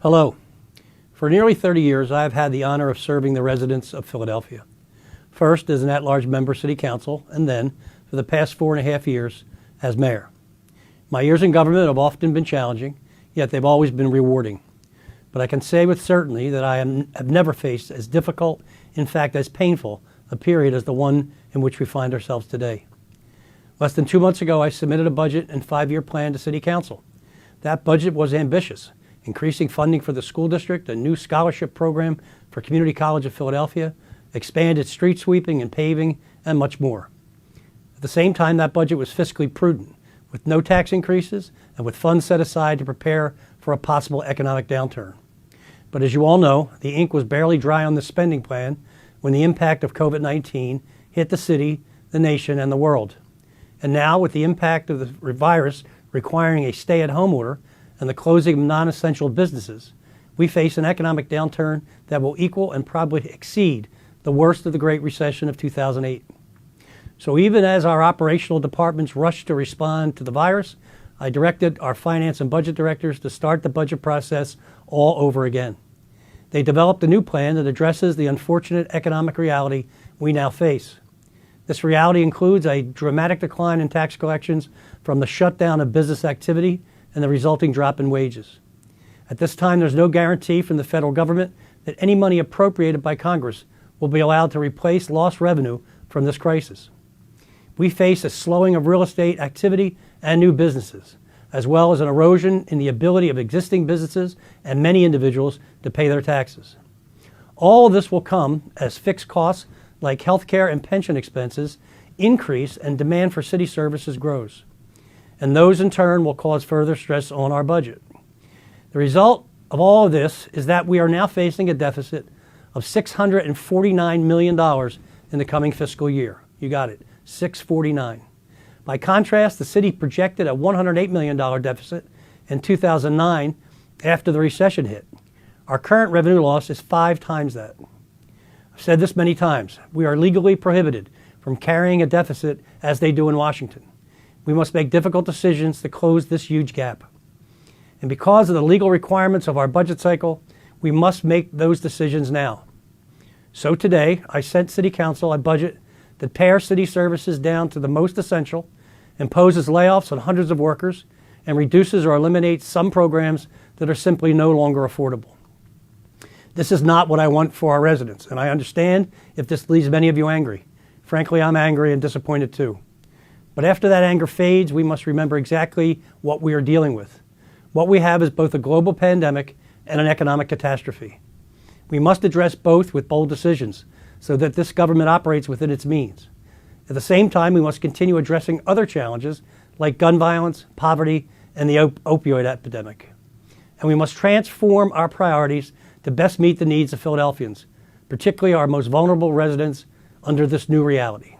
Hello. For nearly 30 years, I have had the honor of serving the residents of Philadelphia. First as an at-large member of City Council, and then, for the past 4.5 years, as mayor. My years in government have often been challenging, yet they've always been rewarding. But I can say with certainty that I have never faced as difficult, in fact as painful, a period as the one in which we find ourselves today. Less than 2 months ago, I submitted a budget and 5-year plan to City Council. That budget was ambitious, increasing funding for the school district, a new scholarship program for Community College of Philadelphia, expanded street sweeping and paving, and much more. At the same time, that budget was fiscally prudent, with no tax increases and with funds set aside to prepare for a possible economic downturn. But as you all know, the ink was barely dry on the spending plan when the impact of COVID-19 hit the city, the nation, and the world. And now, with the impact of the virus requiring a stay-at-home order and the closing of non-essential businesses, we face an economic downturn that will equal and probably exceed the worst of the Great Recession of 2008. So even as our operational departments rushed to respond to the virus, I directed our finance and budget directors to start the budget process all over again. They developed a new plan that addresses the unfortunate economic reality we now face. This reality includes a dramatic decline in tax collections from the shutdown of business activity and the resulting drop in wages. At this time, there's no guarantee from the federal government that any money appropriated by Congress will be allowed to replace lost revenue from this crisis. We face a slowing of real estate activity and new businesses, as well as an erosion in the ability of existing businesses and many individuals to pay their taxes. All of this will come as fixed costs like healthcare and pension expenses increase and demand for city services grows. And those in turn will cause further stress on our budget. The result of all of this is that we are now facing a deficit of $649 million in the coming fiscal year. You got it, $649. By contrast, the city projected a $108 million deficit in 2009 after the recession hit. Our current revenue loss is 5 times that. I've said this many times. We are legally prohibited from carrying a deficit as they do in Washington. We must make difficult decisions to close this huge gap. And because of the legal requirements of our budget cycle, we must make those decisions now. So today, I sent City Council a budget that pares city services down to the most essential, imposes layoffs on hundreds of workers, and reduces or eliminates some programs that are simply no longer affordable. This is not what I want for our residents, and I understand if this leaves many of you angry. Frankly, I'm angry and disappointed too. But after that anger fades, we must remember exactly what we are dealing with. What we have is both a global pandemic and an economic catastrophe. We must address both with bold decisions so that this government operates within its means. At the same time, we must continue addressing other challenges like gun violence, poverty, and the opioid epidemic. And we must transform our priorities to best meet the needs of Philadelphians, particularly our most vulnerable residents, under this new reality.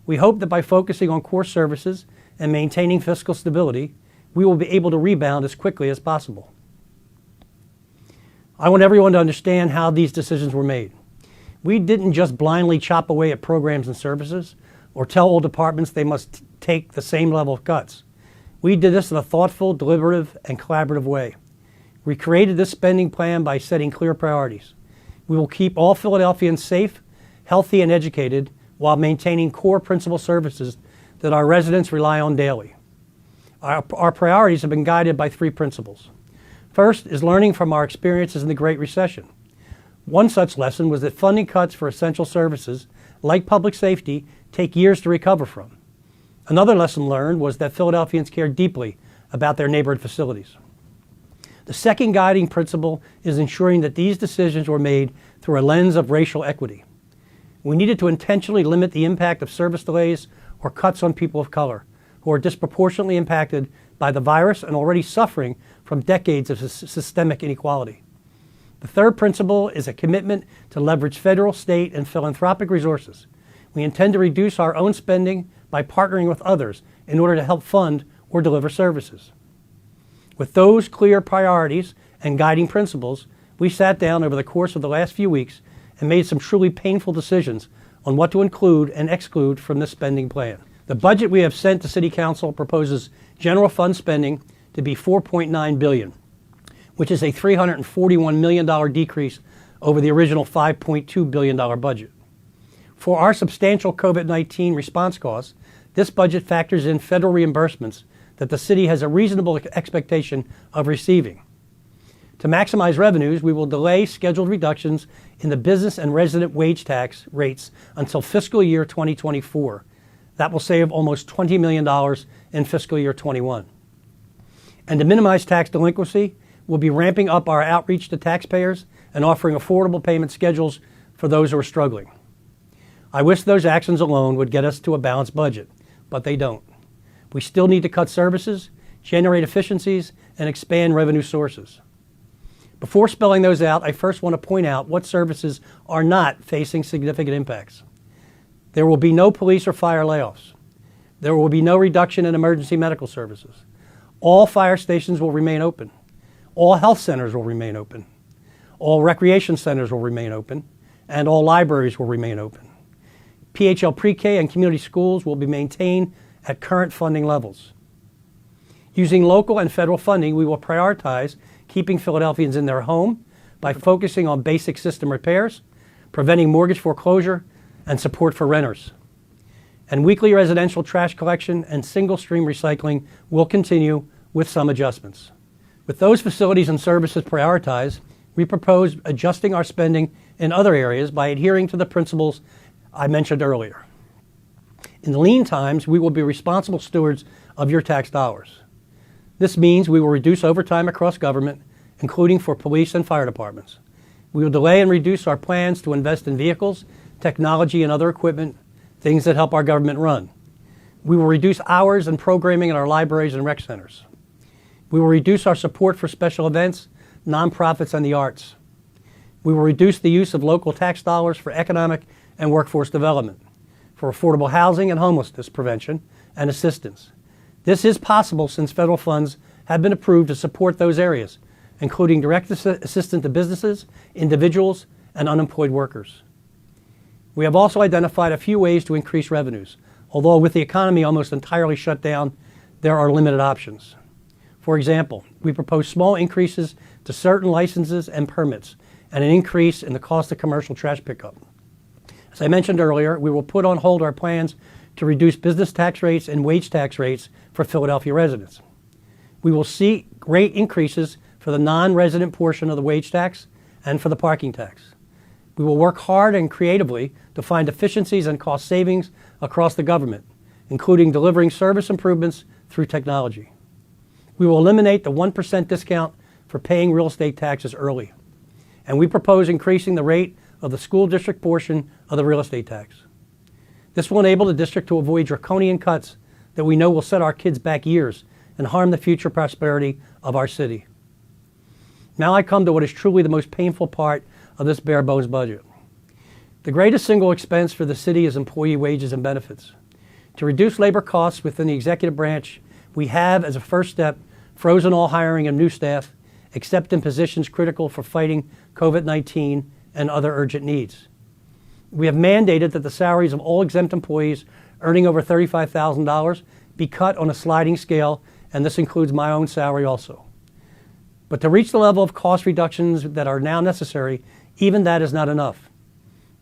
We hope that by focusing on core services and maintaining fiscal stability, we will be able to rebound as quickly as possible. I want everyone to understand how these decisions were made. We didn't just blindly chop away at programs and services or tell all departments they must take the same level of cuts. We did this in a thoughtful, deliberative, and collaborative way. We created this spending plan by setting clear priorities. We will keep all Philadelphians safe, healthy, and educated while maintaining core principal services that our residents rely on daily. Our priorities have been guided by 3 principles. First is learning from our experiences in the Great Recession. One such lesson was that funding cuts for essential services, like public safety, take years to recover from. Another lesson learned was that Philadelphians care deeply about their neighborhood facilities. The second guiding principle is ensuring that these decisions were made through a lens of racial equity. We needed to intentionally limit the impact of service delays or cuts on people of color, who are disproportionately impacted by the virus and already suffering from decades of systemic inequality. The third principle is a commitment to leverage federal, state, and philanthropic resources. We intend to reduce our own spending by partnering with others in order to help fund or deliver services. With those clear priorities and guiding principles, we sat down over the course of the last few weeks and made some truly painful decisions on what to include and exclude from this spending plan. The budget we have sent to City Council proposes general fund spending to be $4.9 billion, which is a $341 million decrease over the original $5.2 billion budget. For our substantial COVID-19 response costs, this budget factors in federal reimbursements that the city has a reasonable expectation of receiving. To maximize revenues, we will delay scheduled reductions in the business and resident wage tax rates until fiscal year 2024. That will save almost $20 million in fiscal year 21. And to minimize tax delinquency, we'll be ramping up our outreach to taxpayers and offering affordable payment schedules for those who are struggling. I wish those actions alone would get us to a balanced budget, but they don't. We still need to cut services, generate efficiencies, and expand revenue sources. Before spelling those out, I first want to point out what services are not facing significant impacts. There will be no police or fire layoffs. There will be no reduction in emergency medical services. All fire stations will remain open. All health centers will remain open. All recreation centers will remain open, and all libraries will remain open. PHL pre-K and community schools will be maintained at current funding levels. Using local and federal funding, we will prioritize keeping Philadelphians in their home by focusing on basic system repairs, preventing mortgage foreclosure, and support for renters. And weekly residential trash collection and single-stream recycling will continue with some adjustments. With those facilities and services prioritized, we propose adjusting our spending in other areas by adhering to the principles I mentioned earlier. In the lean times, we will be responsible stewards of your tax dollars. This means we will reduce overtime across government, including for police and fire departments. We will delay and reduce our plans to invest in vehicles, technology, and other equipment, things that help our government run. We will reduce hours and programming in our libraries and rec centers. We will reduce our support for special events, nonprofits, and the arts. We will reduce the use of local tax dollars for economic and workforce development, for affordable housing and homelessness prevention and assistance. This is possible since federal funds have been approved to support those areas, including direct assistance to businesses, individuals, and unemployed workers. We have also identified a few ways to increase revenues, although with the economy almost entirely shut down, there are limited options. For example, we propose small increases to certain licenses and permits, and an increase in the cost of commercial trash pickup. As I mentioned earlier, we will put on hold our plans to reduce business tax rates and wage tax rates for Philadelphia residents. We will see rate increases for the non-resident portion of the wage tax and for the parking tax. We will work hard and creatively to find efficiencies and cost savings across the government, including delivering service improvements through technology. We will eliminate the 1% discount for paying real estate taxes early. And we propose increasing the rate of the school district portion of the real estate tax. This will enable the district to avoid draconian cuts that we know will set our kids back years and harm the future prosperity of our city. Now I come to what is truly the most painful part of this bare bones budget. The greatest single expense for the city is employee wages and benefits. To reduce labor costs within the executive branch, we have, as a first step, frozen all hiring of new staff, except in positions critical for fighting COVID-19 and other urgent needs. We have mandated that the salaries of all exempt employees earning over $35,000 be cut on a sliding scale, and this includes my own salary also. But to reach the level of cost reductions that are now necessary, even that is not enough.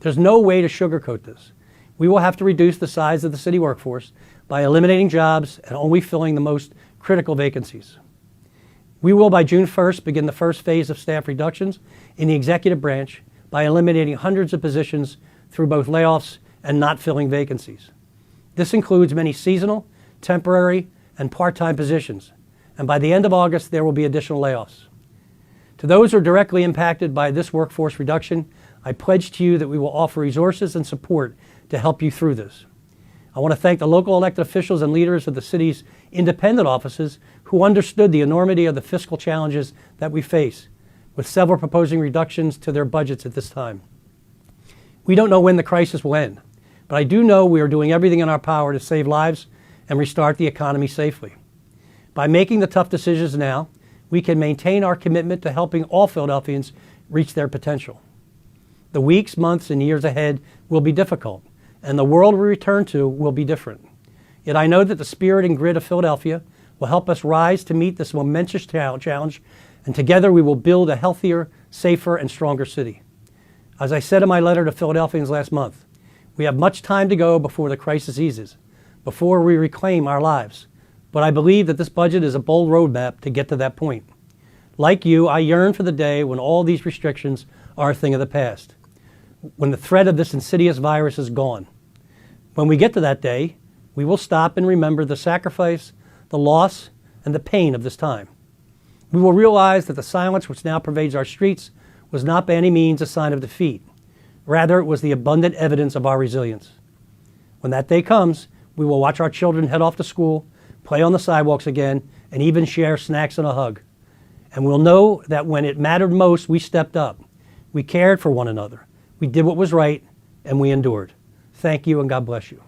There's no way to sugarcoat this. We will have to reduce the size of the city workforce by eliminating jobs and only filling the most critical vacancies. We will, by June 1st, begin the first phase of staff reductions in the executive branch by eliminating hundreds of positions through both layoffs and not filling vacancies. This includes many seasonal, temporary, and part-time positions, and by the end of August, there will be additional layoffs. To those who are directly impacted by this workforce reduction, I pledge to you that we will offer resources and support to help you through this. I want to thank the local elected officials and leaders of the city's independent offices who understood the enormity of the fiscal challenges that we face, with several proposing reductions to their budgets at this time. We don't know when the crisis will end, but I do know we are doing everything in our power to save lives and restart the economy safely. By making the tough decisions now, we can maintain our commitment to helping all Philadelphians reach their potential. The weeks, months, and years ahead will be difficult, and the world we return to will be different. Yet I know that the spirit and grit of Philadelphia will help us rise to meet this momentous challenge And together we will build a healthier, safer, and stronger city. As I said in my letter to Philadelphians last month, we have much time to go before the crisis eases, before we reclaim our lives. But I believe that this budget is a bold roadmap to get to that point. Like you, I yearn for the day when all these restrictions are a thing of the past, when the threat of this insidious virus is gone. When we get to that day, we will stop and remember the sacrifice, the loss, and the pain of this time. We will realize that the silence which now pervades our streets was not by any means a sign of defeat. Rather, it was the abundant evidence of our resilience. When that day comes, we will watch our children head off to school, play on the sidewalks again, and even share snacks and a hug. And we'll know that when it mattered most, we stepped up. We cared for one another. We did what was right, and we endured. Thank you, and God bless you.